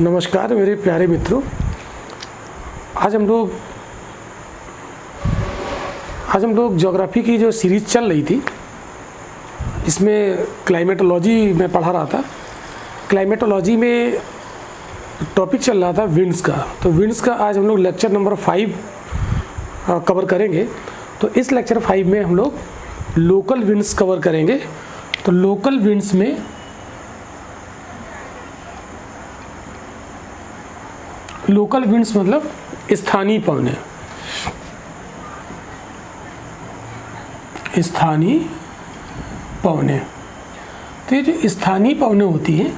नमस्कार मेरे प्यारे मित्रों। आज हम लोग ज्योग्राफी की जो सीरीज़ चल रही थी, इसमें क्लाइमेटोलॉजी में पढ़ा रहा था। क्लाइमेटोलॉजी में टॉपिक चल रहा था विंड्स का। तो विंड्स का आज हम लोग लेक्चर नंबर 5 कवर करेंगे। तो इस लेक्चर 5 में हम लोग लोकल विंड्स कवर करेंगे। तो लोकल विंड्स में लोकल विंड्स मतलब स्थानीय पवनें। स्थानीय पवनें, तो ये जो स्थानीय पवनें होती हैं,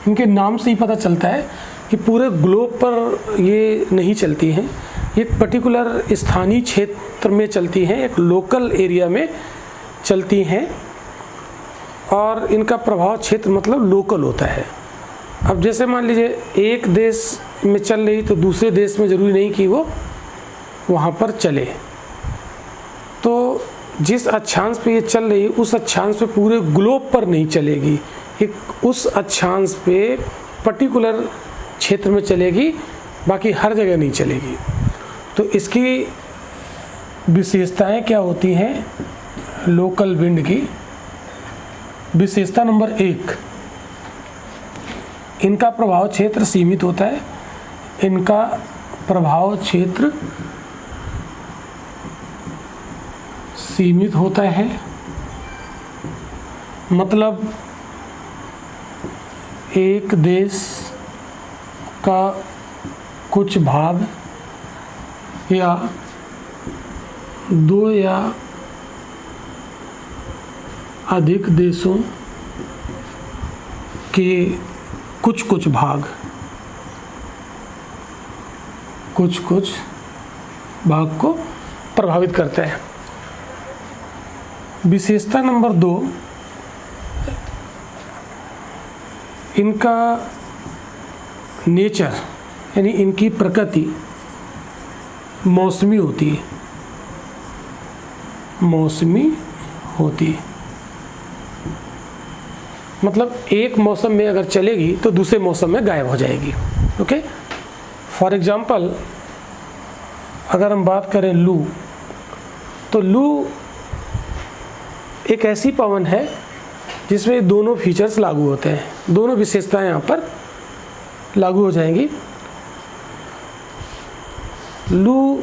इनके नाम से ही पता चलता है कि पूरे ग्लोब पर ये नहीं चलती हैं। ये एक पर्टिकुलर स्थानीय क्षेत्र में चलती हैं, एक लोकल एरिया में चलती हैं, और इनका प्रभाव क्षेत्र मतलब लोकल होता है। अब जैसे मान लीजिए एक देश में चल रही तो दूसरे देश में ज़रूरी नहीं कि वो वहाँ पर चले। तो जिस अक्षांश पे ये चल रही है उस अक्षांश पे पूरे ग्लोब पर नहीं चलेगी, एक उस अक्षांश पे पर्टिकुलर क्षेत्र में चलेगी, बाकी हर जगह नहीं चलेगी। तो इसकी विशेषताएं क्या होती हैं लोकल विंड की? विशेषता नंबर 1, इनका प्रभाव क्षेत्र सीमित होता है। इनका प्रभाव क्षेत्र सीमित होता है, मतलब एक देश का कुछ भाग या 2 या अधिक देशों के कुछ भाग को प्रभावित करता है। विशेषता नंबर 2, इनका नेचर यानी इनकी प्रकृति मौसमी होती है। मौसमी होती है मतलब एक मौसम में अगर चलेगी तो दूसरे मौसम में गायब हो जाएगी। ओके, फॉर एग्जांपल अगर हम बात करें लू, तो लू एक ऐसी पवन है जिसमें दोनों फीचर्स लागू होते हैं, दोनों विशेषताएं यहाँ पर लागू हो जाएंगी। लू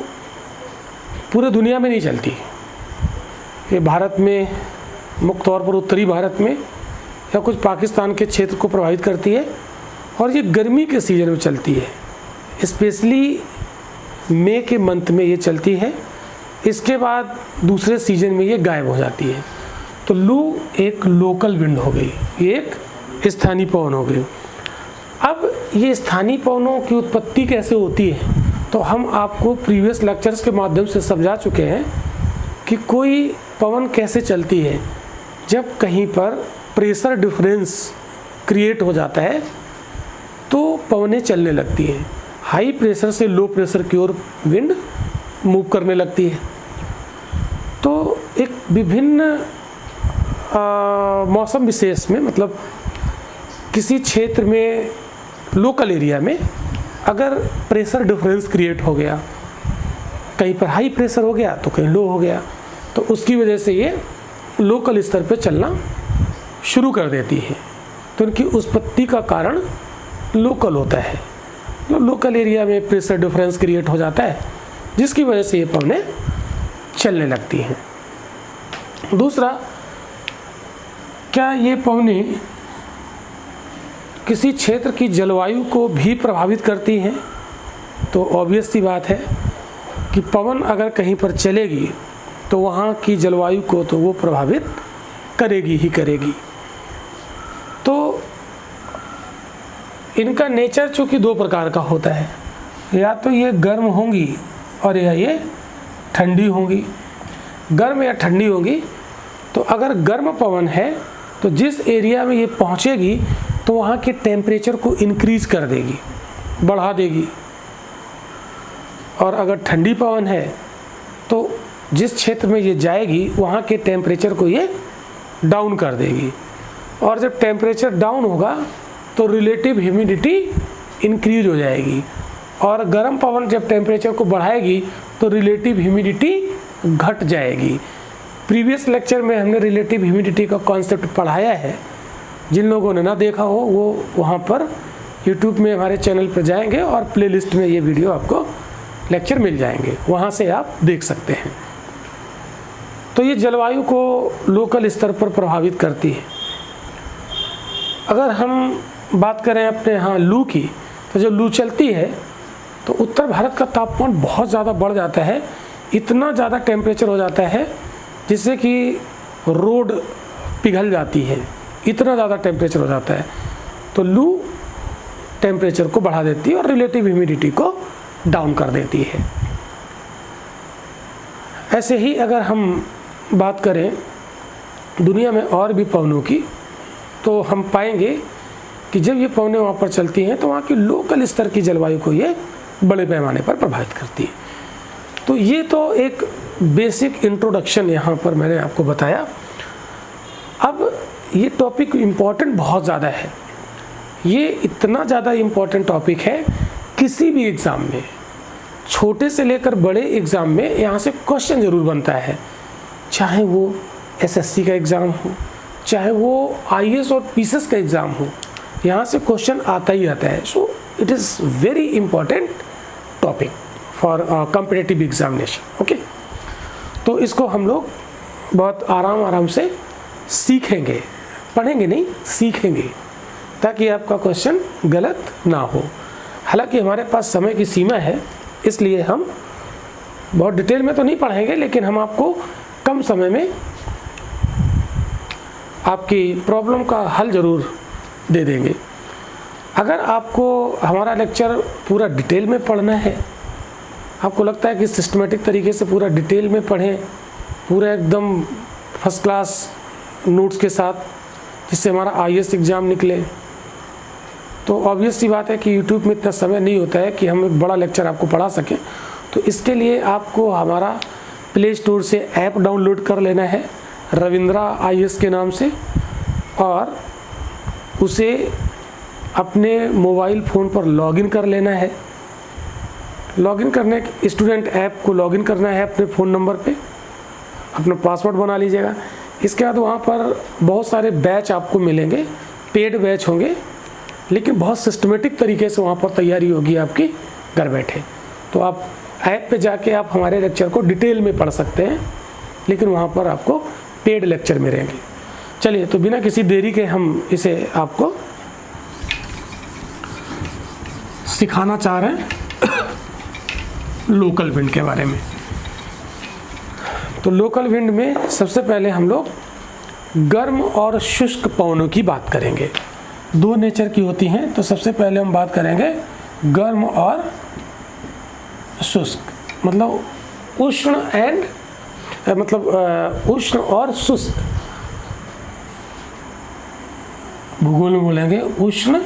पूरे दुनिया में नहीं चलती, ये भारत में मुख्य तौर पर उत्तरी भारत में या कुछ पाकिस्तान के क्षेत्र को प्रभावित करती है, और ये गर्मी के सीज़न में चलती है, स्पेशली मई के मंथ में ये चलती है। इसके बाद दूसरे सीजन में ये गायब हो जाती है। तो लू एक लोकल विंड हो गई, ये एक स्थानीय पवन हो गई। अब ये स्थानीय पवनों की उत्पत्ति कैसे होती है, तो हम आपको प्रीवियस लेक्चर्स के माध्यम से समझा चुके हैं कि कोई पवन कैसे चलती है। जब कहीं पर प्रेशर डिफरेंस क्रिएट हो जाता है तो पवनें चलने लगती हैं। हाई प्रेशर से लो प्रेशर की ओर विंड मूव करने लगती है। तो एक विभिन्न मौसम विशेष में, मतलब किसी क्षेत्र में लोकल एरिया में अगर प्रेशर डिफरेंस क्रिएट हो गया, कहीं पर हाई प्रेशर हो गया तो कहीं लो हो गया, तो उसकी वजह से ये लोकल स्तर पे चलना शुरू कर देती है। तो इनकी उत्पत्ति का कारण लोकल होता है, मतलब लोकल एरिया में प्रेशर डिफरेंस क्रिएट हो जाता है, जिसकी वजह से ये पवनें चलने लगती हैं। दूसरा, क्या ये पवनें किसी क्षेत्र की जलवायु को भी प्रभावित करती हैं? तो ऑब्वियस सी बात है कि पवन अगर कहीं पर चलेगी तो वहाँ की जलवायु को तो वो प्रभावित करेगी ही करेगी। तो इनका नेचर चूँकि 2 प्रकार का होता है, या तो ये गर्म होंगी और या ये ठंडी होंगी। गर्म या ठंडी होंगी, तो अगर गर्म पवन है तो जिस एरिया में ये पहुँचेगी तो वहाँ के टेम्परेचर को इंक्रीज कर देगी, बढ़ा देगी। और अगर ठंडी पवन है तो जिस क्षेत्र में ये जाएगी वहाँ के टेम्परेचर को ये डाउन कर देगी। और जब टेम्परेचर डाउन होगा तो रिलेटिव ह्यूमिडिटी इंक्रीज हो जाएगी, और गर्म पवन जब टेम्परेचर को बढ़ाएगी तो रिलेटिव ह्यूमिडिटी घट जाएगी। प्रीवियस लेक्चर में हमने रिलेटिव ह्यूमिडिटी का कॉन्सेप्ट पढ़ाया है, जिन लोगों ने ना देखा हो वो वहाँ पर यूट्यूब में हमारे चैनल पर जाएंगे और प्लेलिस्ट में ये वीडियो आपको लेक्चर मिल जाएंगे, वहाँ से आप देख सकते हैं। तो ये जलवायु को लोकल स्तर पर प्रभावित करती है। अगर हम बात करें अपने यहाँ लू की, तो जब लू चलती है तो उत्तर भारत का तापमान बहुत ज़्यादा बढ़ जाता है, इतना ज़्यादा टेम्परेचर हो जाता है जिससे कि रोड पिघल जाती है, इतना ज़्यादा टेम्परेचर हो जाता है। तो लू टेम्परेचर को बढ़ा देती है और रिलेटिव ह्यूमिडिटी को डाउन कर देती है। ऐसे ही अगर हम बात करें दुनिया में और भी पवनों की, तो हम पाएंगे कि जब ये पवनें वहाँ पर चलती हैं तो वहाँ की लोकल स्तर की जलवायु को ये बड़े पैमाने पर प्रभावित करती है। तो ये तो एक बेसिक इंट्रोडक्शन यहाँ पर मैंने आपको बताया। अब ये टॉपिक इम्पॉर्टेंट बहुत ज़्यादा है, ये इतना ज़्यादा इम्पॉर्टेंट टॉपिक है, किसी भी एग्ज़ाम में, छोटे से लेकर बड़े एग्ज़ाम में यहाँ से क्वेश्चन ज़रूर बनता है, चाहे वो एसएससी का एग्ज़ाम हो, चाहे वो आईएएस और पीसीएस का एग्ज़ाम हो, यहाँ से क्वेश्चन आता ही आता है। So it is very important topic for competitive examination. Okay, तो इसको हम लोग बहुत आराम से सीखेंगे, पढ़ेंगे नहीं, सीखेंगे, ताकि आपका क्वेश्चन गलत ना हो। हालांकि हमारे पास समय की सीमा है, इसलिए हम बहुत डिटेल में तो नहीं पढ़ेंगे, लेकिन हम आपको कम समय में आपकी प्रॉब्लम का हल ज़रूर दे देंगे। अगर आपको हमारा लेक्चर पूरा डिटेल में पढ़ना है, आपको लगता है कि सिस्टमेटिक तरीके से पूरा डिटेल में पढ़ें, पूरा एकदम फर्स्ट क्लास नोट्स के साथ, जिससे हमारा आईएएस एग्ज़ाम निकले, तो ऑब्वियस सी बात है कि यूट्यूब में इतना समय नहीं होता है कि हम एक बड़ा लेक्चर आपको पढ़ा सकें। तो इसके लिए आपको हमारा प्ले स्टोर से ऐप डाउनलोड कर लेना है, रविंद्रा आईएएस के नाम से, और उसे अपने मोबाइल फ़ोन पर लॉगिन कर लेना है। लॉगिन करने स्टूडेंट ऐप को लॉगिन करना है अपने फ़ोन नंबर पे, अपना पासवर्ड बना लीजिएगा। इसके बाद वहाँ पर बहुत सारे बैच आपको मिलेंगे, पेड बैच होंगे, लेकिन बहुत सिस्टमेटिक तरीके से वहाँ पर तैयारी होगी आपकी घर बैठे। तो आप ऐप पे जाके आप हमारे लेक्चर को डिटेल में पढ़ सकते हैं, लेकिन वहाँ पर आपको पेड लेक्चर मिलेंगे। चलिए, तो बिना किसी देरी के हम इसे आपको सिखाना चाह रहे हैं लोकल विंड के बारे में। तो लोकल विंड में सबसे पहले हम लोग गर्म और शुष्क पवनों की बात करेंगे। दो नेचर की होती हैं, तो सबसे पहले हम बात करेंगे गर्म और शुष्क, मतलब उष्ण एंड उष्ण और शुष्क। भूगोल में बोलेंगे उष्ण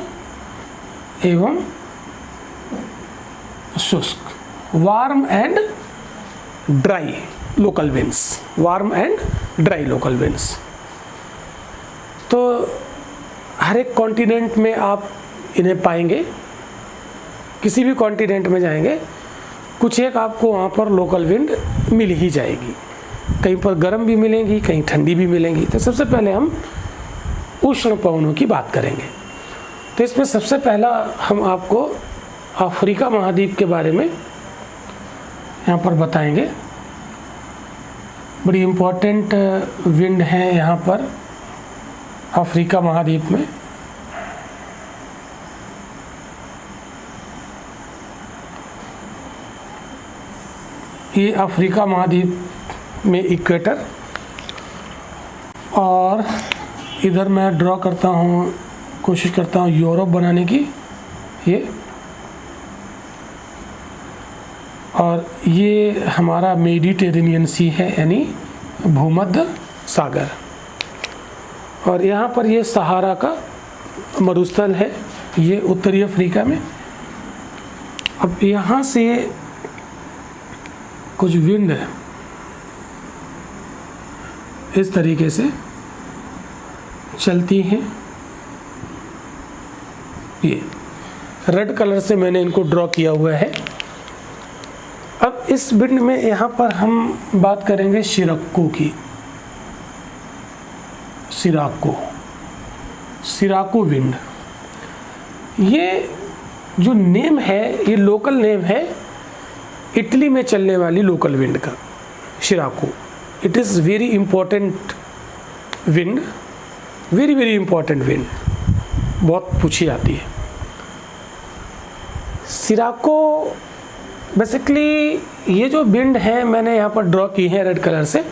एवं शुष्क, warm and dry local winds, warm and dry local winds. तो हर एक कॉन्टिनेंट में आप इन्हें पाएंगे, किसी भी कॉन्टिनेंट में जाएंगे कुछ एक आपको वहाँ पर लोकल विंड मिल ही जाएगी, कहीं पर गर्म भी मिलेंगी, कहीं ठंडी भी मिलेंगी। तो सबसे पहले हम उष्ण पवनों की बात करेंगे। तो इसमें सबसे पहला हम आपको अफ्रीका महाद्वीप के बारे में यहाँ पर बताएंगे। बड़ी इम्पोर्टेंट विंड है यहाँ पर अफ्रीका महाद्वीप में। ये अफ्रीका महाद्वीप में इक्वेटर, और इधर मैं ड्रॉ करता हूँ, कोशिश करता हूँ यूरोप बनाने की, ये, और ये हमारा मेडिटेरेनियन सी है, यानी भूमध्य सागर। और यहाँ पर ये सहारा का मरुस्थल है, ये उत्तरी अफ्रीका में। अब यहाँ से कुछ विंड इस तरीके से चलती हैं, ये रेड कलर से मैंने इनको ड्रॉ किया हुआ है। अब इस विंड में यहाँ पर हम बात करेंगे सिराको की। सिराको विंड, ये जो नेम है ये लोकल नेम है इटली में चलने वाली लोकल विंड का, sirocco. It is very important wind, very very important wind, बहुत पूछी जाती है। सिराको बेसिकली ये जो विंड है मैंने यहाँ पर ड्रॉ की है रेड कलर से,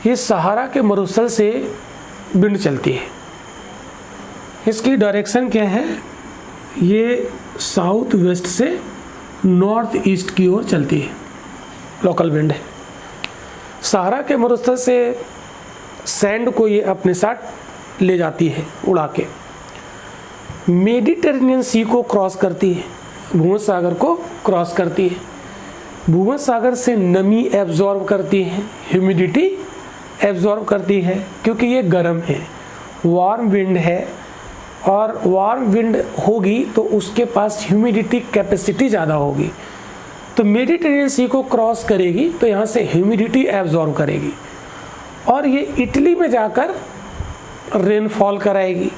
ये सहारा के मरुस्थल से विंड चलती है। इसकी डायरेक्शन क्या है, ये साउथ वेस्ट से नॉर्थ ईस्ट की ओर चलती है, लोकल विंड है। सहारा के मरुस्थल से सैंड को ये अपने साथ ले जाती है उड़ा के, मेडिटेरेनियन सी को क्रॉस करती है, भूमध्य सागर को क्रॉस करती है, भूमध्य सागर से नमी एब्जॉर्ब करती है, ह्यूमिडिटी एब्जॉर्ब करती है, क्योंकि ये गर्म है, वार्म विंड है, और वार्म विंड होगी तो उसके पास ह्यूमिडिटी कैपेसिटी ज़्यादा होगी, तो मेडिटेरेनियन सी को क्रॉस करेगी तो यहाँ से ह्यूमिडिटी एब्जॉर्ब करेगी और ये इटली में जाकर रेनफॉल कराएगी।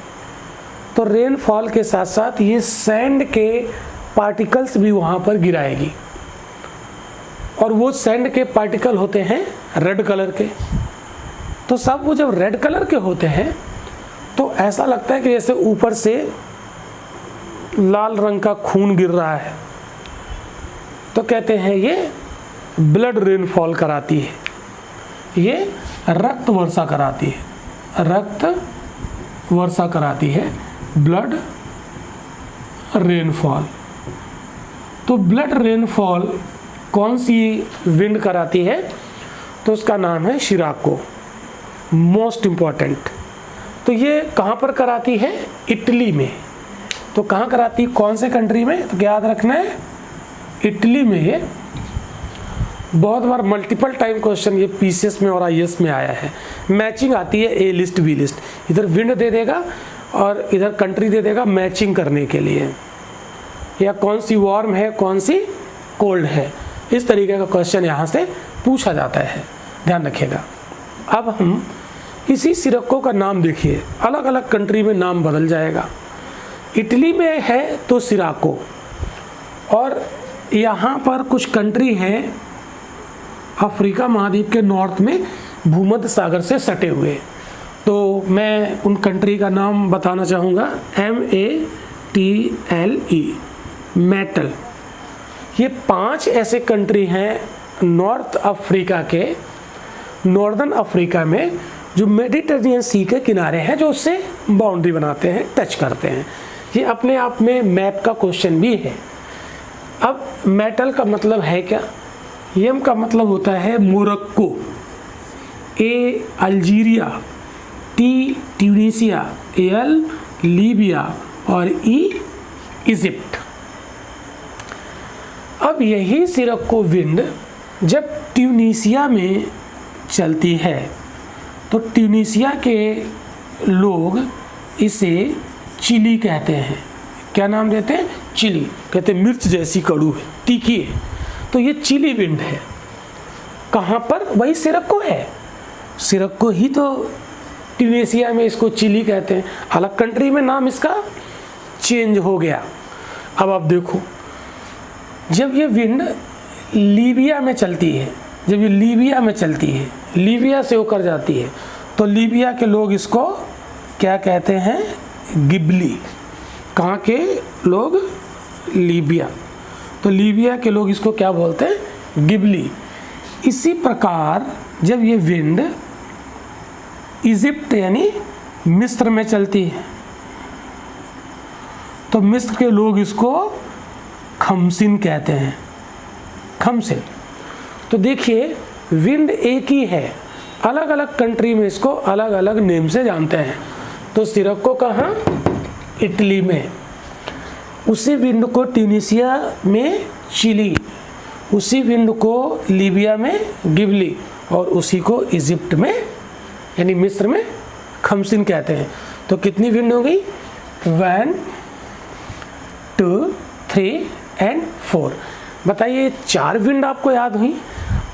तो रेनफॉल के साथ साथ ये सैंड के पार्टिकल्स भी वहाँ पर गिराएगी, और वो सैंड के पार्टिकल होते हैं रेड कलर के। तो सब वो जब रेड कलर के होते हैं तो ऐसा लगता है कि जैसे ऊपर से लाल रंग का खून गिर रहा है, तो कहते हैं ये ब्लड रेनफॉल कराती है, ये रक्त वर्षा कराती है, रक्त वर्षा कराती है, ब्लड रेनफॉल। तो ब्लड रेनफॉल कौन सी विंड कराती है, तो उसका नाम है सिराको, मोस्ट इम्पॉर्टेंट। तो ये कहाँ पर कराती है, इटली में। तो कहाँ कराती, कौन से कंट्री में, तो याद रखना है इटली में। ये बहुत बार मल्टीपल टाइम क्वेश्चन ये पीसीएस में और आईएएस में आया है, मैचिंग आती है ए लिस्ट बी लिस्ट, इधर विंड दे देगा और इधर कंट्री दे देगा मैचिंग करने के लिए, या कौन सी वार्म है कौन सी कोल्ड है, इस तरीके का क्वेश्चन यहाँ से पूछा जाता है, ध्यान रखिएगा। अब हम इसी सिराको का नाम देखिए, अलग अलग कंट्री में नाम बदल जाएगा। इटली में है तो सिराको, और यहाँ पर कुछ कंट्री हैं अफ्रीका महाद्वीप के नॉर्थ में भूमध्य सागर से सटे हुए, तो मैं उन कंट्री का नाम बताना चाहूँगा, METLE, मेटल। ये 5 ऐसे कंट्री हैं नॉर्थ अफ्रीका के, नॉर्दर्न अफ्रीका में, जो मेडिटेरेनियन सी के किनारे हैं, जो उससे बाउंड्री बनाते हैं, टच करते हैं। ये अपने आप में मैप का क्वेश्चन भी है। अब मेटल का मतलब है क्या, एम का मतलब होता है Morocco, A Algeria, T Tunisia, L Libya और ई इजिप्ट। अब यही सिराको विंड जब ट्यूनीसिया में चलती है तो ट्यूनीसिया के लोग इसे चिली कहते हैं। क्या नाम देते हैं, चिली, कहते हैं मिर्च जैसी कड़ू है, तीखी है, तो ये चिली विंड है। कहाँ पर, वही सिराको है, सिराको ही तो ट्यूनीसिया में इसको चिली कहते हैं, अलग कंट्री में नाम इसका चेंज हो गया। अब आप देखो, जब ये विंड लीबिया में चलती है, जब ये लीबिया में चलती है, लीबिया से होकर जाती है, तो लीबिया के लोग इसको क्या कहते हैं, गिबली। कहाँ के लोग, लीबिया, तो लीबिया के लोग इसको क्या बोलते हैं, गिबली। इसी प्रकार जब ये विंड इजिप्ट यानी मिस्र में चलती है, तो मिस्र के लोग इसको खमसिन कहते हैं, खमसिन। तो देखिए विंड एक ही है, अलग अलग कंट्री में इसको अलग अलग नेम से जानते हैं। तो सिराको कहाँ, इटली में, उसी विंड को ट्यूनीसिया में चिली, उसी विंड को लीबिया में गिबली, और उसी को इजिप्ट में यानी मिस्र में खमसिन कहते हैं। तो कितनी विंड हो गई, 1 2, 3 एंड 4। बताइए 4 विंड आपको याद हुई।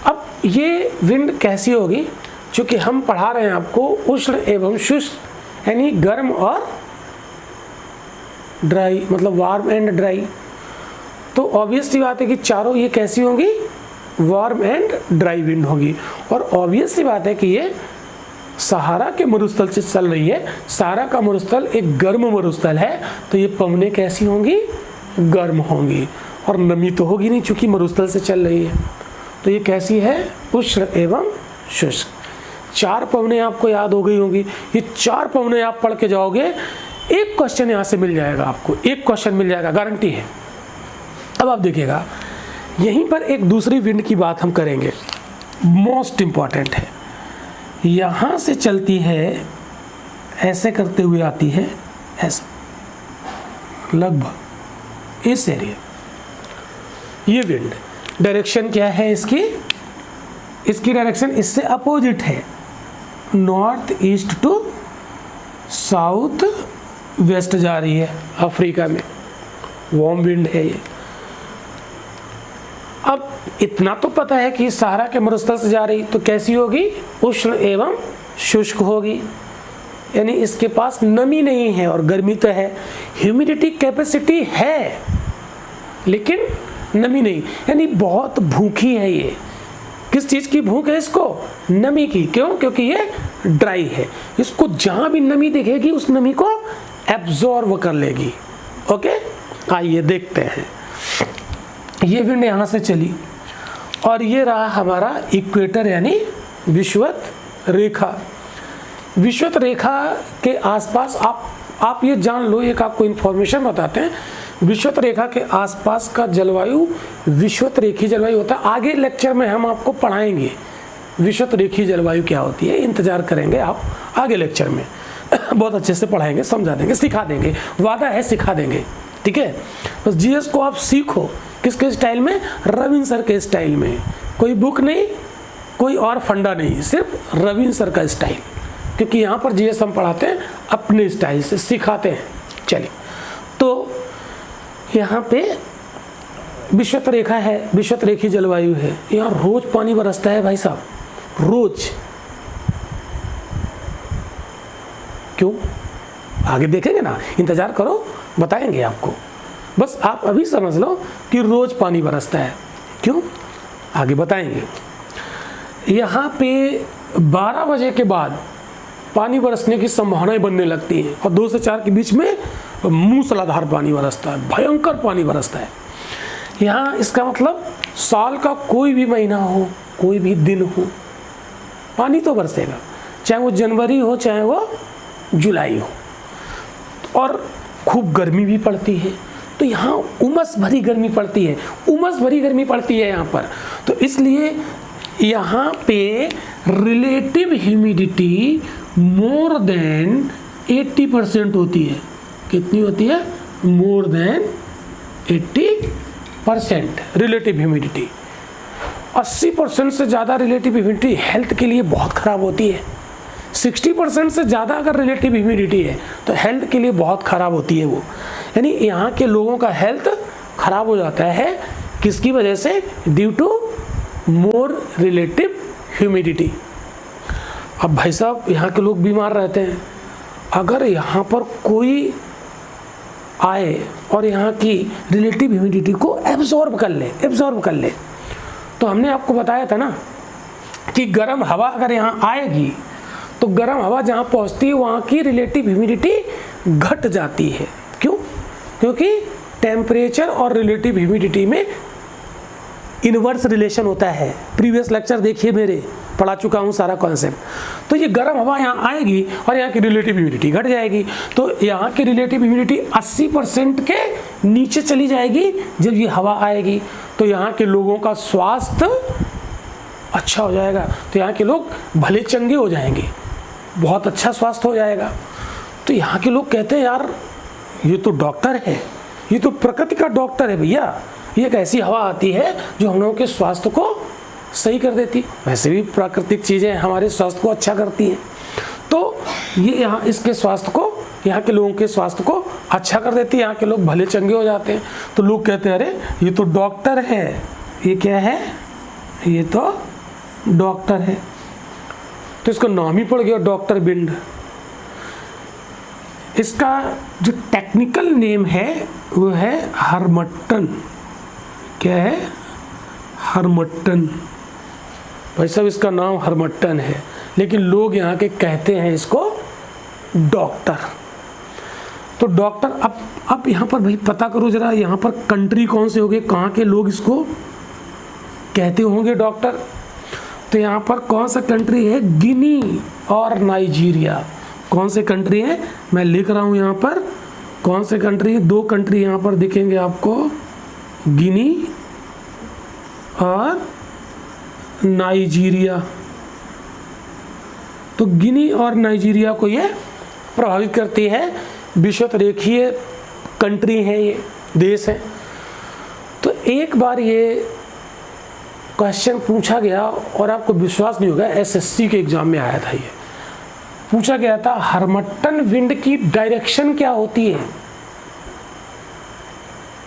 अब ये विंड कैसी होगी, चूँकि हम पढ़ा रहे हैं आपको उष्ण एवं शुष्क, यानी गर्म और ड्राई, मतलब वार्म एंड ड्राई। तो ऑब्वियस सी बात है कि चारों ये कैसी होंगी, वार्म एंड ड्राई विंड होगी। और ऑब्वियस सी बात है कि ये सहारा के मरुस्थल से चल रही है। सहारा का मरुस्थल एक गर्म मरुस्थल है, तो ये पवनें कैसी होंगी, गर्म होंगी। और नमी तो होगी नहीं चूँकि मरुस्थल से चल रही है, तो ये कैसी है, उष्ण एवं शुष्क। 4 पवनें आपको याद हो गई होंगी। ये 4 पवनें आप पढ़ के जाओगे, एक क्वेश्चन यहाँ से मिल जाएगा आपको, एक क्वेश्चन मिल जाएगा, गारंटी है। अब आप देखिएगा, यहीं पर एक दूसरी विंड की बात हम करेंगे, मोस्ट इम्पॉर्टेंट है। यहाँ से चलती है, ऐसे करते हुए आती है, ऐसे लगभग इस एरिया। ये विंड डायरेक्शन क्या है इसकी, इसकी डायरेक्शन इससे अपोजिट है, north east to south west जा रही है। अफ्रीका में वार्म विंड है ये। अब इतना तो पता है कि सहारा के मरुस्थल से जा रही, तो कैसी होगी, उष्ण एवं शुष्क होगी, यानी इसके पास नमी नहीं है और गर्मी तो है। ह्यूमिडिटी कैपेसिटी है लेकिन नमी नहीं, यानी बहुत भूखी है ये। किस चीज़ की भूख है इसको, नमी की। क्यों, क्योंकि ये ड्राई है, इसको जहाँ भी नमी दिखेगी उस नमी को एब्जॉर्ब कर लेगी। ओके, आइए देखते हैं। ये विंड यहाँ से चली और ये रहा हमारा इक्वेटर यानी विषुवत रेखा। विषुवत रेखा के आसपास आप ये जान लो, एक आपको इन्फॉर्मेशन बताते हैं। विषुवत रेखा के आसपास का जलवायु विषुवत रेखीय जलवायु होता है। आगे लेक्चर में हम आपको पढ़ाएंगे विषुवत रेखीय जलवायु क्या होती है, इंतजार करेंगे आप आगे लेक्चर में। बहुत अच्छे से पढ़ाएंगे, समझा देंगे, सिखा देंगे, वादा है सिखा देंगे। ठीक है, बस जीएस को आप सीखो किसके स्टाइल में, रविंद्र सर के स्टाइल में। कोई बुक नहीं, कोई और फंडा नहीं, सिर्फ रविंद्र सर का स्टाइल, क्योंकि यहाँ पर जीएस हम पढ़ाते हैं अपने स्टाइल से, सिखाते हैं। चलिए, तो यहाँ पे विषुवत रेखा है, विषुवत रेखीय जलवायु है। यहाँ रोज पानी बरसता है भाई साहब, रोज। क्यों, आगे देखेंगे ना, इंतजार करो, बताएंगे आपको। बस आप अभी समझ लो कि रोज पानी बरसता है। क्यों, आगे बताएंगे। यहाँ पे 12 बजे के बाद पानी बरसने की संभावनाएं बनने लगती हैं और 2 से 4 के बीच में मूसलाधार पानी बरसता है, भयंकर पानी बरसता है। यहाँ इसका मतलब साल का कोई भी महीना हो, कोई भी दिन हो, पानी तो बरसेगा, चाहे वो जनवरी हो चाहे वो जुलाई हो। और खूब गर्मी भी पड़ती है, तो यहाँ उमस भरी गर्मी पड़ती है, उमस भरी गर्मी पड़ती है यहाँ पर। तो इसलिए यहाँ पे रिलेटिव ह्यूमिडिटी मोर देन 80% होती है। कितनी होती है, मोर देन 80% रिलेटिव ह्यूमिडिटी। 80% से ज़्यादा रिलेटिव ह्यूमिडिटी हेल्थ के लिए बहुत ख़राब होती है। 60% से ज़्यादा अगर रिलेटिव ह्यूमिडिटी है तो हेल्थ के लिए बहुत ख़राब होती है वो, यानी यहाँ के लोगों का हेल्थ ख़राब हो जाता है। किसकी वजह से, due to more relative humidity. अब भाई साहब यहाँ के लोग बीमार रहते हैं, अगर यहाँ पर कोई आए और यहाँ की रिलेटिव ह्यूमिडिटी को एब्जॉर्ब कर ले, तो हमने आपको बताया था ना कि गर्म हवा अगर यहाँ आएगी तो गर्म हवा जहाँ पहुँचती है वहाँ की रिलेटिव ह्यूमिडिटी घट जाती है। क्यों, क्योंकि टेम्परेचर और रिलेटिव ह्यूमिडिटी में इनवर्स रिलेशन होता है। प्रीवियस लेक्चर देखिए मेरे, पढ़ा चुका हूँ सारा कॉन्सेप्ट। तो ये गर्म हवा यहाँ आएगी और यहाँ की रिलेटिव ह्यूमिडिटी घट जाएगी, तो यहाँ की रिलेटिव ह्यूमिडिटी 80% के नीचे चली जाएगी जब ये हवा आएगी। तो यहाँ के लोगों का स्वास्थ्य अच्छा हो जाएगा, तो यहाँ के लोग भले चंगे हो जाएंगे, बहुत अच्छा स्वास्थ्य हो जाएगा। तो यहाँ के लोग कहते हैं यार ये तो डॉक्टर है, ये तो प्रकृति का डॉक्टर है भैया, ये एक ऐसी हवा आती है जो हम लोगों के स्वास्थ्य को सही कर देती। वैसे भी प्राकृतिक चीज़ें हमारे स्वास्थ्य को अच्छा करती हैं, तो ये यहाँ इसके स्वास्थ्य को यहाँ के लोगों के स्वास्थ्य को अच्छा कर देती है, यहाँ के लोग भले चंगे हो जाते हैं। तो लोग कहते हैं अरे ये तो डॉक्टर है, ये क्या है, ये तो डॉक्टर है। तो इसका नाम ही पड़ गया डॉक्टर बिंड। इसका जो टेक्निकल नेम है वो है हर्मट्टन। क्या है, हर्मट्टन। भाई साहब इसका नाम हर्मट्टन है, लेकिन लोग यहाँ के कहते हैं इसको डॉक्टर। तो डॉक्टर, अब यहाँ पर भाई पता करो जरा, यहाँ पर कंट्री कौन से हो गए, कहाँ के लोग इसको कहते होंगे डॉक्टर। तो यहाँ पर कौन सा कंट्री है, गिनी और नाइजीरिया। कौन से कंट्री है, मैं लिख रहा हूँ यहाँ पर कौन से कंट्री है। 2 कंट्री यहाँ पर दिखेंगे आपको, गिनी और नाइजीरिया। तो गिनी और नाइजीरिया को ये प्रभावित करती है। विषुवत रेखीय कंट्री है, ये देश है। तो एक बार ये क्वेश्चन पूछा गया और आपको विश्वास नहीं होगा, एसएससी के एग्जाम में आया था। ये पूछा गया था हर्मट्टन विंड की डायरेक्शन क्या होती है।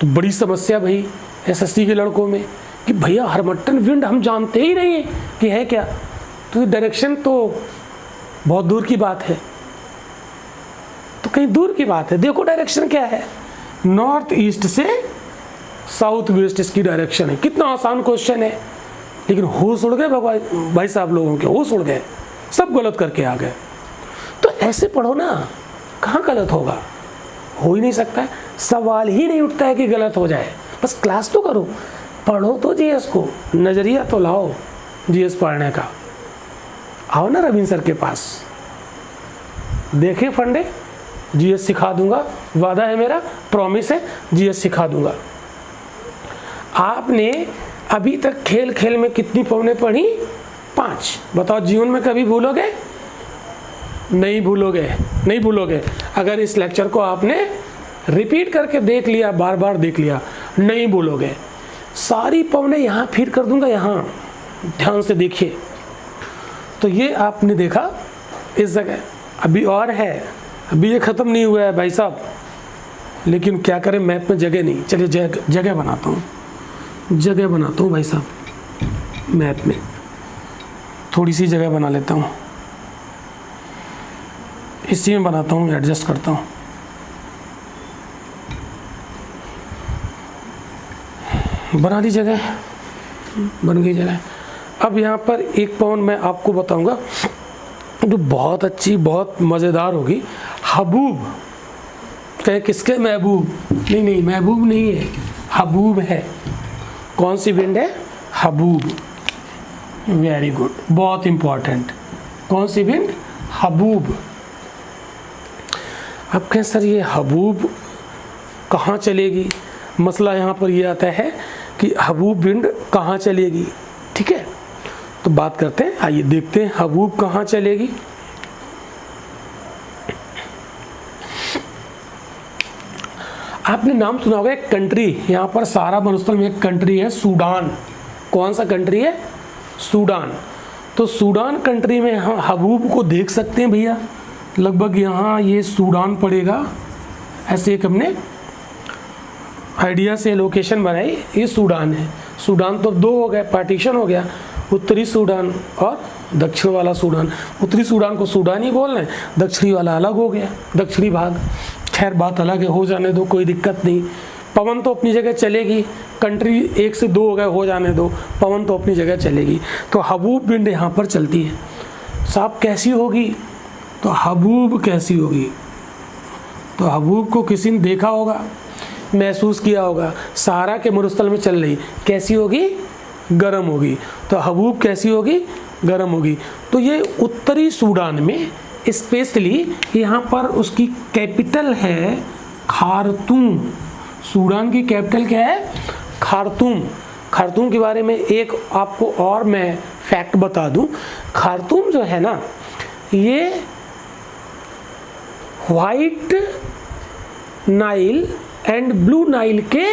तो बड़ी समस्या भाई एसएससी के लड़कों में कि भैया हर्मट्टन विंड हम जानते ही नहीं कि है क्या। तो डायरेक्शन तो बहुत दूर की बात है, तो कहीं दूर की बात है। देखो डायरेक्शन क्या है, नॉर्थ ईस्ट से साउथ वेस्ट इसकी डायरेक्शन है। कितना आसान क्वेश्चन है, लेकिन होश उड़ गए भाई साहब, लोगों के होश उड़ गए, सब गलत करके आ गए। तो ऐसे पढ़ो ना, कहाँ गलत होगा, हो ही नहीं सकता है, सवाल ही नहीं उठता है कि गलत हो जाए। बस क्लास तो करो, पढ़ो तो जीएस को, नज़रिया तो लाओ जीएस पढ़ने का। आओ ना रविंद्र सर के पास, देखे फंडे, जीएस सिखा दूंगा, वादा है मेरा, प्रॉमिस है, जीएस सिखा दूंगा। आपने अभी तक खेल खेल में कितनी पौने पढ़ी, 5। बताओ जीवन में कभी भूलोगे, नहीं भूलोगे, नहीं भूलोगे। अगर इस लेक्चर को आपने रिपीट करके देख लिया, बार बार देख लिया, नहीं भूलोगे। सारी पौने यहाँ फीड कर दूंगा, यहाँ ध्यान से देखिए। तो ये आपने देखा इस जगह, अभी और है, अभी ये ख़त्म नहीं हुआ है भाई साहब, लेकिन क्या करें, मैप में जगह नहीं। चलिए जगह बनाता हूँ, जगह बनाता हूँ भाई साहब, मैप में थोड़ी सी जगह बना लेता हूँ, इसी में बनाता हूँ, एडजस्ट करता हूँ। बना ली जगह, बन गई जगह। अब यहाँ पर एक पॉइंट मैं आपको बताऊंगा जो बहुत अच्छी, बहुत मज़ेदार होगी। हबूब, कहे किसके महबूब, नहीं नहीं महबूब नहीं है, हबूब है। कौन सी विंड है, हबूब। वेरी गुड, बहुत इंपॉर्टेंट। कौन सी विंड, हबूब। अब कहें सर ये हबूब कहाँ चलेगी, मसला यहाँ पर ये आता है कि हबूब विंड कहाँ चलेगी। ठीक है, तो बात करते हैं, आइए देखते हैं हबूब कहाँ चलेगी। आपने नाम सुना होगा एक कंट्री, यहाँ पर सारा मरुस्थल में एक कंट्री है, सूडान। कौन सा कंट्री है, सूडान। तो सूडान कंट्री में हम हबूब को देख सकते हैं भैया, लगभग यहाँ ये सूडान पड़ेगा। ऐसे एक हमने आइडिया से लोकेशन बनाई, ये सूडान है। सूडान तो 2 हो गए, पार्टीशन हो गया, उत्तरी सूडान और दक्षिण वाला सूडान। उत्तरी सूडान को सूडान ही बोल रहे हैं, दक्षिणी वाला अलग हो गया, दक्षिणी भाग। खैर बात अलग है, हो जाने दो, कोई दिक्कत नहीं। पवन तो अपनी जगह चलेगी, कंट्री 1 से 2 हो गए, हो जाने दो, पवन तो अपनी जगह चलेगी। तो हबूब विंड यहाँ पर चलती है। साहब कैसी होगी, तो हबूब कैसी होगी, तो हबूब को किसी ने देखा होगा, महसूस किया होगा, सहारा के मरुस्थल में चल रही, कैसी होगी, गर्म होगी। तो हबूब कैसी होगी, गर्म होगी। तो ये उत्तरी सूडान में स्पेशली यहाँ पर उसकी कैपिटल है खार्तूम। सूडान की कैपिटल क्या है, खार्तूम। खार्तूम के बारे में एक आपको और मैं फैक्ट बता दूं, खार्तूम जो है ना, ये white Nile and blue Nile के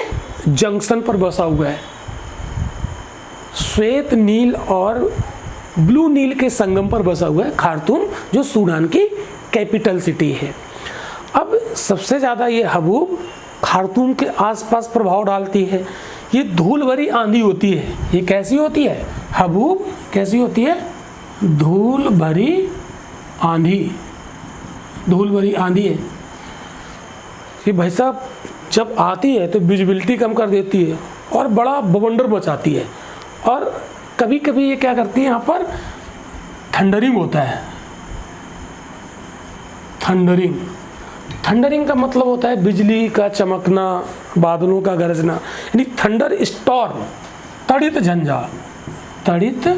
जंक्शन पर बसा हुआ है। श्वेत नील और ब्लू नील के संगम पर बसा हुआ है खार्तूम, जो सूडान की कैपिटल सिटी है। अब सबसे ज़्यादा ये हबूब खार्तूम के आसपास प्रभाव डालती है। ये धूल भरी आंधी होती है। ये कैसी होती है? हबूब कैसी होती है? धूल भरी आंधी, धूल भरी आंधी है। ये भाई साहब जब आती है तो विजिबिलिटी कम कर देती है और बड़ा बवंडर मचाती है। और कभी कभी ये क्या करती है, यहाँ पर थंडरिंग होता है। थंडरिंग, थंडरिंग का मतलब होता है बिजली का चमकना, बादलों का गरजना, यानी थंडर स्टॉर्म, तड़ित झंझा, तड़ित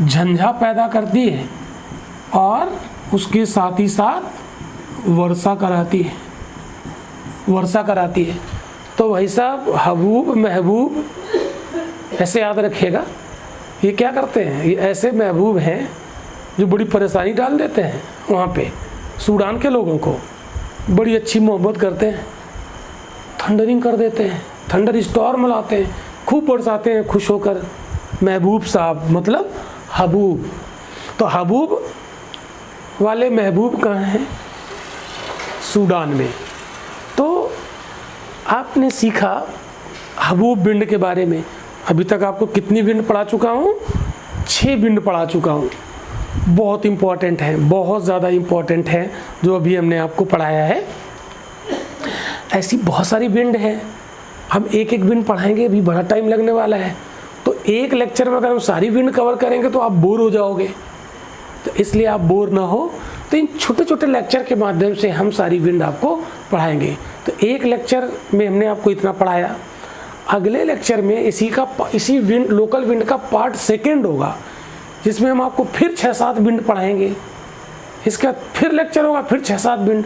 झंझा पैदा करती है और उसके साथ ही साथ वर्षा कराती है, वर्षा कराती है। तो भाई साहब हबूब महबूब ऐसे याद रखिएगा। ये क्या करते हैं? ये ऐसे महबूब हैं जो बड़ी परेशानी डाल देते हैं वहाँ पे सूडान के लोगों को, बड़ी अच्छी मोहब्बत करते हैं, थंडरिंग कर देते हैं, थंडर स्टॉर्म लाते हैं, खूब बरसाते हैं खुश होकर। महबूब साहब मतलब हबूब। तो हबूब वाले महबूब कहाँ हैं? सूडान में। तो आपने सीखा हबूब बिंड के बारे में। अभी तक आपको कितनी बिंड पढ़ा चुका हूँ? 6 बिंड पढ़ा चुका हूँ। बहुत इम्पॉर्टेंट है, बहुत ज़्यादा इम्पॉर्टेंट है जो अभी हमने आपको पढ़ाया है। ऐसी बहुत सारी बिंड है, हम एक एक बिंड पढ़ाएंगे, अभी बड़ा टाइम लगने वाला है। तो एक लेक्चर में अगर हम सारी बिंड कवर करेंगे तो आप बोर हो जाओगे। तो इसलिए आप बोर ना हो, तो इन छोटे छोटे लेक्चर के माध्यम से हम सारी बिंड आपको पढ़ाएंगे। तो एक लेक्चर में हमने आपको इतना पढ़ाया। अगले लेक्चर में इसी विंड, लोकल विंड का पार्ट 2 होगा, जिसमें हम आपको फिर 6-7 बिंड पढ़ाएंगे। इसका फिर लेक्चर होगा, फिर 6-7 बिंड।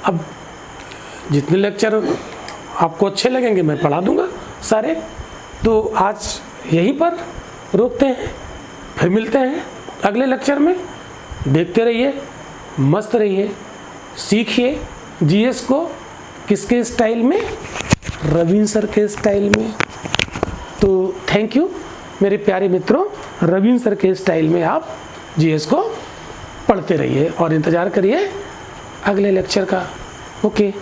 अब जितने लेक्चर आपको अच्छे लगेंगे मैं पढ़ा दूंगा सारे। तो आज यहीं पर रोकते हैं, फिर मिलते हैं अगले लेक्चर में। देखते रहिए, मस्त रहिए, सीखिए जीएस को किसके स्टाइल में? रवीन सर के स्टाइल में। तो थैंक यू मेरे प्यारे मित्रों, रवीन सर के स्टाइल में आप जीएस को पढ़ते रहिए और इंतज़ार करिए अगले लेक्चर का। ओके।